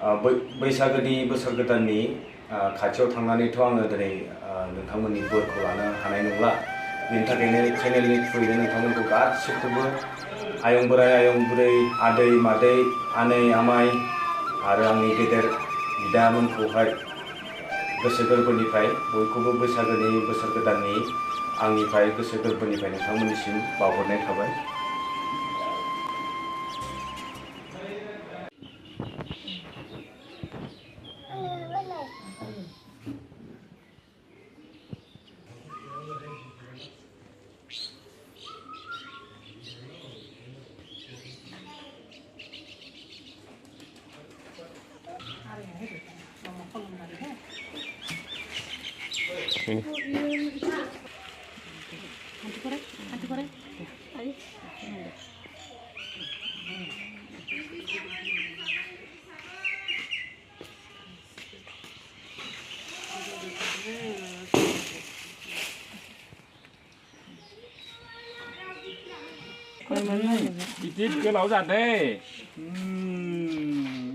बैसागोनि बोसोर गोदाननि खाथियाव थांनानैथ' आङो दिनै नोंथांमोननि बोरखौ लानो हानाय नंला। बेनि थाखायनो चेनेलनि थ्रुयैनो नोंथांमोनखौ गासिखौबो आयं बोराइ आयं बुरै आदै मादै आनै आमाय आरो आंनि गेदेर बिदामोनखौहाय गोसो गोरबोनिफ्राय बयखौबो बैसागोनि बोसोर गोदाननि आंनिफ्राय गोसो गोरबोनिफ्राय नोंथांमोननिसिम बावहरनाय थाबाय। Ít cái lẩu giặt đây.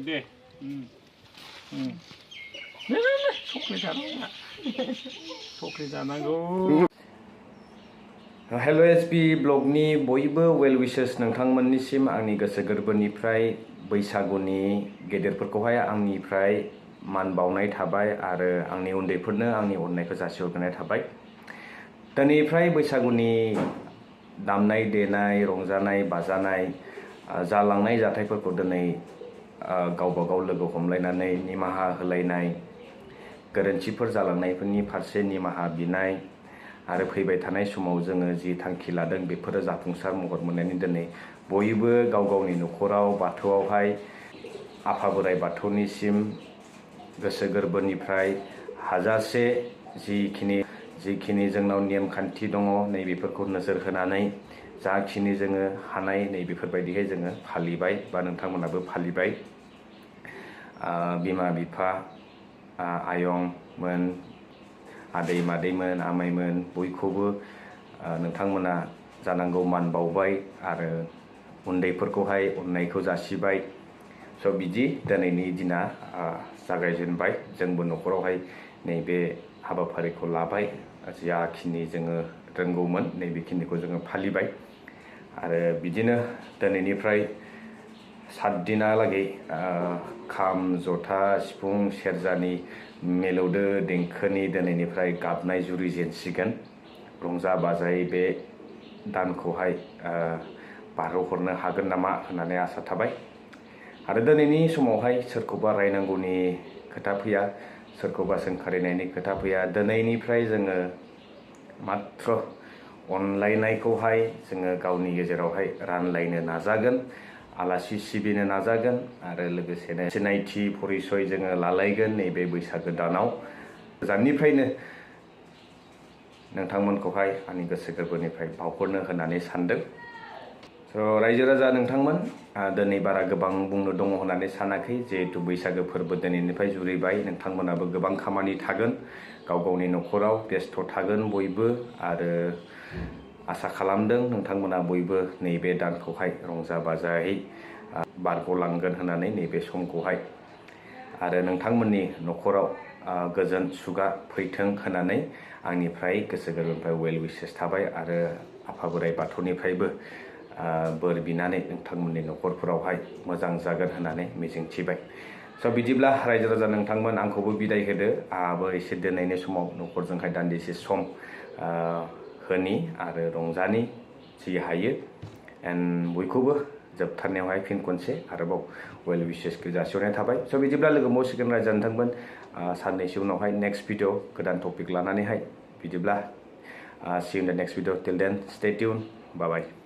Đi. Sokri जानांगौ. हेल' एसपि ब्लगनि बयबो वेल विशेस नोंथांमोननिसिम आंनि गोसो गोरबोनिफ्राय बैसागुनि गेदेरफोरखौहाय आंनिफ्राय मान बावनाय थाबाय आरो आंनि उन्दैफोरनो आंनि अननायखौ जासिहरनाय थाबाय। दिनैनिफ्राय बैसागुनि दामनाय देनाय रंजानाय बाजानाय जालांनाय जाथायफोरखौ दिनै गावबा गाव लोगो हमलायनानै निमाहा होलायनाय गोरोन्थिफोर जालांनायफोरनि फारसे निमाहा बिनाय आरो फैबाय थानाय समाव जोङो जि थांखि लादों बेफोरो जाफुंसार महर मोननायनि दिनै बयबो गाव गावनि न'खराव बाथौआवहाय आफा बोराइ बाथौनिसिम गोसो गोरबोनिफ्राय हाजासे जिखिनि जोंनाव नेमखान्थि दङ नैबेफोरखौ नोजोर होनानै जाखिनि जोङो हानाय नैबेफोरबायदिहाय जोङो फालिबाय बा नोंथांमोनाबो फालिबाय। बिमा बिफा आयंमोन आदै मादैमोन आमाइमोन बयखौबो नोंथांमोना जानांगौ मान बावबाय आरो उन्दैफोरखौहाय अननायखौ जासिबाय। स' बिदि दिनैनि दिना जागायजेनबाय। जोंबो न'खरावहाय नैबे हाबाफारिखौ लाबाय। जाखिनि जोङो रोंगौमोन नैबेखिनिखौ जोङो फालिबाय आरो बिदिनो दिनैनिफ्राय 7 दिनहालागै खाम जथा सिफुं सेरजानि मिलौदो देंखोनि दिनैनिफ्राय गाबनाय जुरिजेनसिगोन। रंजा बाजायै बे दानखौहाय बारहोहरनो हागोन नामा होननानै आसा थाबाय आरो दिनैनि समावहाय सोरखौबा रायनांगौनि खोथा फैया, सोरखौबा सोंखारिनायनि खोथा फैया। दिनैनिफ्राय जोङो मात्र अनलायनायखौहाय जोङो गावनि गेजेरावहाय रानलायनो नाजागोन, आलासि सिबिनो नाजागोन आरो लोगोसेनो सिनायथि परिचय जोङो लालायगोन नैबे बैसागो दानाव। गोजाननिफ्रायनो नोंथांमोनखौहाय आंनि गोसो गोरबोनिफ्राय बावहरनो होननानै सानदों। स' रायजो राजा नोंथांमोन दिनै बारा गोबां बुंनो दङ होननानै सानाखै। जिहेतु बैसागो फोरबो दिनैनिफ्राय जुरिबाय, नोंथांमोनाबो गोबां खामानि थागोन, गाव गावनि न'खराव बेस्थ' थागोन बयबो आरो आसा खालामदों नोंथांमोना बयबो नैबे दानखौहाय रंजा बाजायै बारग'लांगोन होननानै नैबे समखौहाय आरो नोंथांमोननि न'खराव गोजोन सुगा फैथों होननानै आंनिफ्राय गोसो गोरबोनिफ्राय वेल विशेस थाबाय आरो आफा बोराइ बाथौनिफ्रायबो बोर बिनानै नोंथांमोननि न'खरफोरावहाय मोजां जागोन होननानै मिजिंथिबाय। स' बिदिब्ला रायजो राजा नोंथांमोन आंखौबो बिदाय होदो। आंहाबो एसे दोननायनि समाव न'खरजोंहाय दान्दिसे सम होनि आरो रंजानि जि हायो एन्ड बयखौबो जोबथारनायावहाय फिन खनसे आरोबाव वेल विशेसखौ जासिहरनाय थाबाय। स' बिदिब्ला लोगो मोनसिगोन रायजो नोंथांमोन साननैसो उनावहाय नेक्स्ट भिडिअ गोदान टपिक लानानैहाय। बिदिब्ला see you in the next video. Till then, stay tuned. Bye bye.